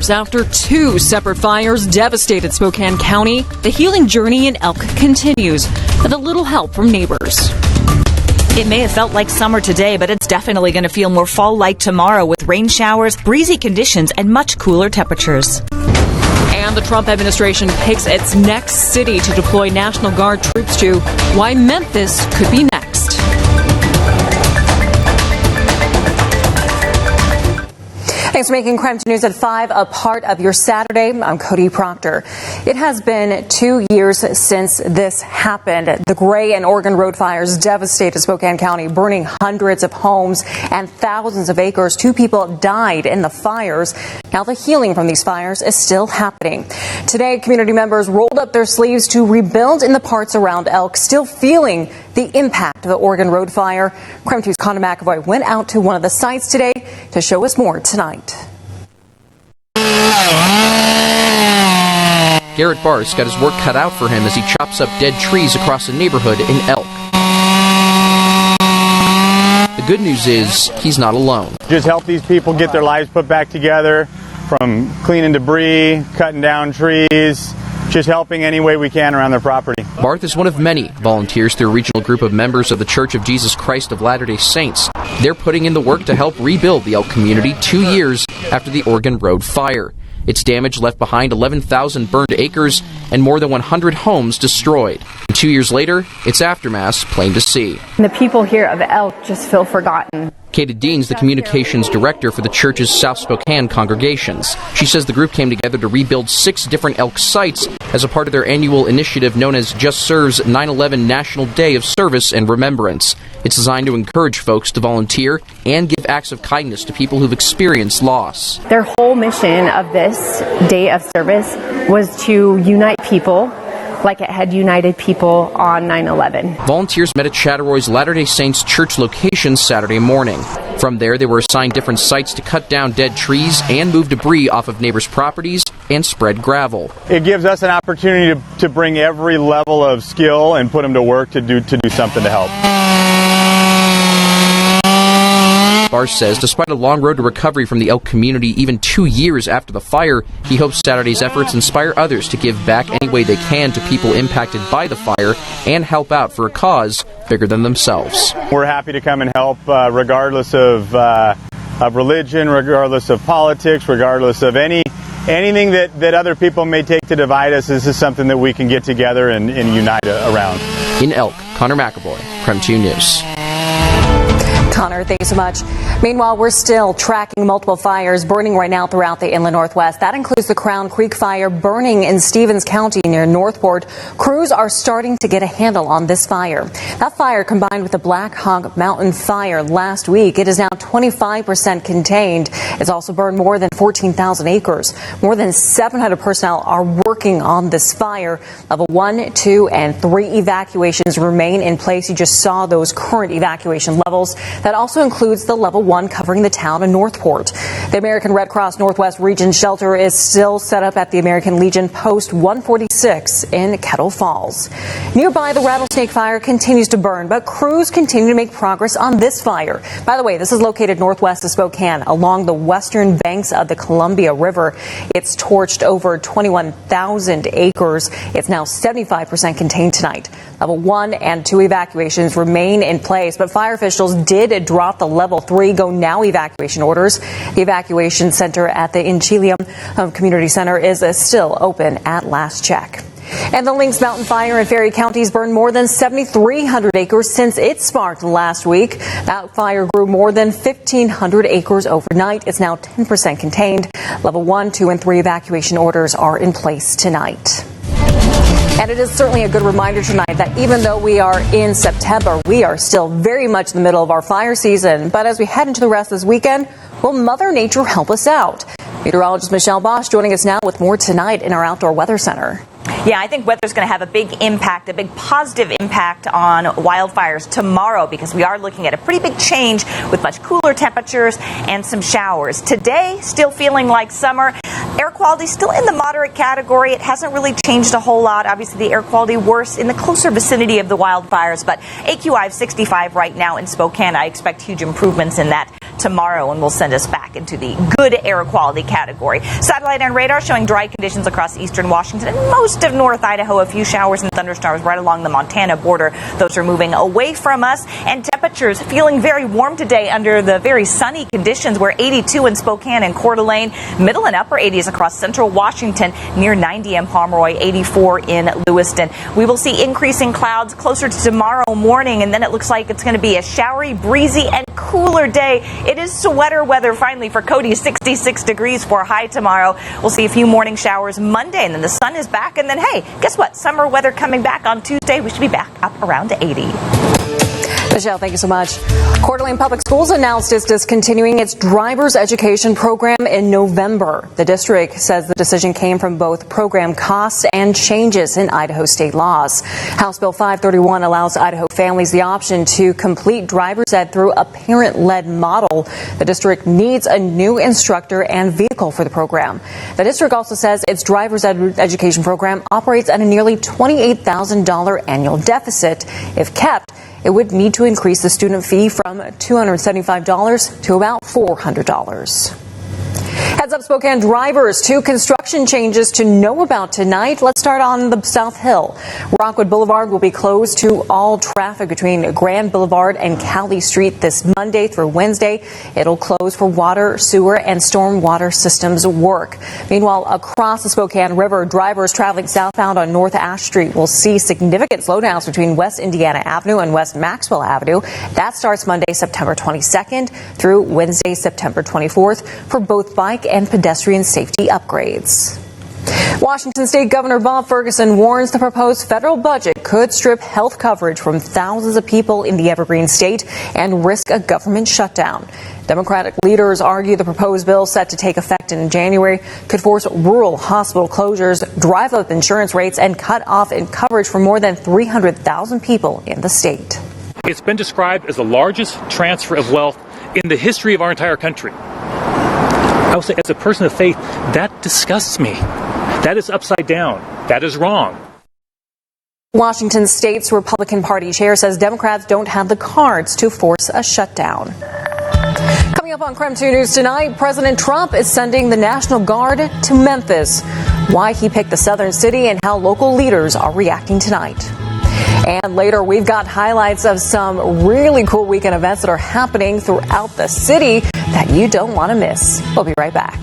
hours after two separate fires devastated Spokane County, the healing journey in Elk continues with a little help from neighbors. It may have felt like summer today, but it's definitely going to feel more fall-like tomorrow with rain showers, breezy conditions, and much cooler temperatures. And the Trump administration picks its next city to deploy National Guard troops to. Why Memphis could be next. Thanks for making KREM News at 5 a part of your Saturday. I'm Cody Proctor. It has been 2 years since this happened. The Gray and Oregon Road fires devastated Spokane County, burning hundreds of homes and thousands of acres. 2 people died in the fires. Now the healing from these fires is still happening. Today, community members rolled up their sleeves to rebuild in the parts around Elk, still feeling the impact of the Oregon Road fire. KREM 2's Connor McAvoy went out to one of the sites today to show us more tonight. Garrett Barr's got his work cut out for him as he chops up dead trees across a neighborhood in Elk. The good news is he's not alone. Just help these people get their lives put back together, from cleaning debris, cutting down trees, just helping any way we can around their property. Barth is one of many volunteers through a regional group of members of the Church of Jesus Christ of Latter-day Saints. They're putting in the work to help rebuild the Elk community 2 years after the Oregon Road fire. Its damage left behind 11,000 burned acres and more than 100 homes destroyed. And 2 years later, its aftermath plain to see. The people here of Elk just feel forgotten. Kata Dean's the communications director for the church's South Spokane congregations. She says the group came together to rebuild 6 different Elk sites as a part of their annual initiative known as Just Serve's 9/11 National Day of Service and Remembrance. It's designed to encourage folks to volunteer and give acts of kindness to people who've experienced loss. Their whole mission of this day of service was to unite people like it had united people on 9/11. Volunteers met at Chattaroy's Latter-day Saints church location Saturday morning. From there, they were assigned different sites to cut down dead trees and move debris off of neighbors' properties and spread gravel. It gives us an opportunity to bring every level of skill and put them to work to do something to help. Barr says despite a long road to recovery from the Elk community even 2 years after the fire, he hopes Saturday's efforts inspire others to give back any way they can to people impacted by the fire and help out for a cause bigger than themselves. We're happy to come and help regardless of religion, regardless of politics, regardless of anything that other people may take to divide us. This is something that we can get together and unite around. In Elk, Connor McAvoy, KREM 2 News. Connor, thanks so much. Meanwhile, we're still tracking multiple fires burning right now throughout the inland Northwest. That includes the Crown Creek fire burning in Stevens County near Northport. Crews are starting to get a handle on this fire. That fire combined with the Black Hawk Mountain fire last week. It is now 25% contained. It's also burned more than 14,000 acres. More than 700 personnel are working on this fire. Level 1, 2, and 3 evacuations remain in place. You just saw those current evacuation levels. That also includes the level 1 covering the town of Northport. The American Red Cross Northwest Region Shelter is still set up at the American Legion Post 146 in Kettle Falls. Nearby, the Rattlesnake fire continues to burn, but crews continue to make progress on this fire. By the way, this is located northwest of Spokane along the western banks of the Columbia River. It's torched over 21,000 acres. It's now 75% contained tonight. Level 1 and 2 evacuations remain in place, but fire officials did drop the level 3 go now evacuation orders. The evacuation center at the Inchelium Community Center is still open at last check. And the Lynx Mountain fire in Ferry County's burned more than 7,300 acres since it sparked last week. That fire grew more than 1,500 acres overnight. It's now 10% contained. Level 1, 2, and 3 evacuation orders are in place tonight. And it is certainly a good reminder tonight that even though we are in September, we are still very much in the middle of our fire season. But as we head into the rest of this weekend, will Mother Nature help us out? Meteorologist Michelle Bosch joining us now with more tonight in our Outdoor Weather Center. Yeah, I think weather's going to have a big impact, a big positive impact on wildfires tomorrow because we are looking at a pretty big change with much cooler temperatures and some showers. Today, still feeling like summer. Air quality still in the moderate category. It hasn't really changed a whole lot. Obviously, the air quality worse in the closer vicinity of the wildfires, but AQI of 65 right now in Spokane. I expect huge improvements in that tomorrow and will send us back into the good air quality category. Satellite and radar showing dry conditions across eastern Washington and most of North Idaho. A few showers and thunderstorms right along the Montana border. Those are moving away from us, and temperatures feeling very warm today under the very sunny conditions. We're 82 in Spokane and Coeur d'Alene, middle and upper 80s across central Washington, near 90 in Pomeroy, 84 in Lewiston. We will see increasing clouds closer to tomorrow morning, and then it looks like it's going to be a showery, breezy, and cooler day. It is sweater weather finally for Cody, 66 degrees for a high tomorrow. We'll see a few morning showers Monday, and then the sun is back, and then hey, guess what? Summer weather coming back on Tuesday. We should be back up around 80. Michelle, thank you so much. Coeur d'Alene Public Schools announced it's discontinuing its driver's education program in November. The district says the decision came from both program costs and changes in Idaho state laws. House Bill 531 allows Idaho families the option to complete driver's ed through a parent-led model. The district needs a new instructor and vehicle for the program. The district also says its driver's education program operates at a nearly $28,000 annual deficit. If kept, it would need to increase the student fee from $275 to about $400. Heads up, Spokane drivers, 2 construction changes to know about tonight. Let's start on the South Hill. Rockwood Boulevard will be closed to all traffic between Grand Boulevard and Cowley Street this Monday through Wednesday. It'll close for water, sewer, and stormwater systems work. Meanwhile, across the Spokane River, drivers traveling southbound on North Ash Street will see significant slowdowns between West Indiana Avenue and West Maxwell Avenue. That starts Monday, September 22nd through Wednesday, September 24th for both bike and pedestrian safety upgrades. Washington State Governor Bob Ferguson warns the proposed federal budget could strip health coverage from thousands of people in the Evergreen State and risk a government shutdown. Democratic leaders argue the proposed bill set to take effect in January could force rural hospital closures, drive up insurance rates, and cut off in coverage for more than 300,000 people in the state. It's been described as the largest transfer of wealth in the history of our entire country. I will say, as a person of faith, that disgusts me. That is upside down. That is wrong. Washington State's Republican Party chair says Democrats don't have the cards to force a shutdown. Coming up on KREM 2 News tonight, President Trump is sending the National Guard to Memphis. Why he picked the southern city and how local leaders are reacting tonight. And later, we've got highlights of some really cool weekend events that are happening throughout the city that you don't want to miss. We'll be right back.